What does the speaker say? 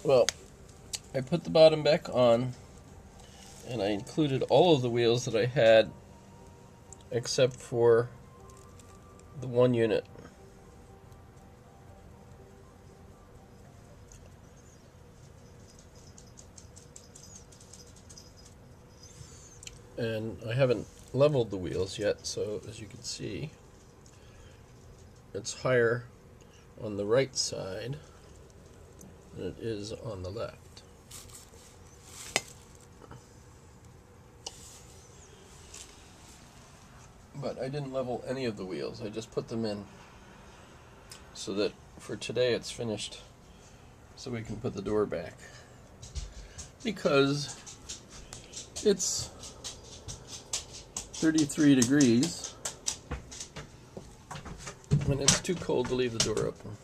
Well, I put the bottom back on, and I included all of the wheels that I had except for the one unit. And I haven't leveled the wheels yet, so as you can see, it's higher on the right side than it is on the left. But I didn't level any of the wheels, I just put them in so that for today it's finished, so we can put the door back. Because it's 33 degrees and it's too cold to leave the door open.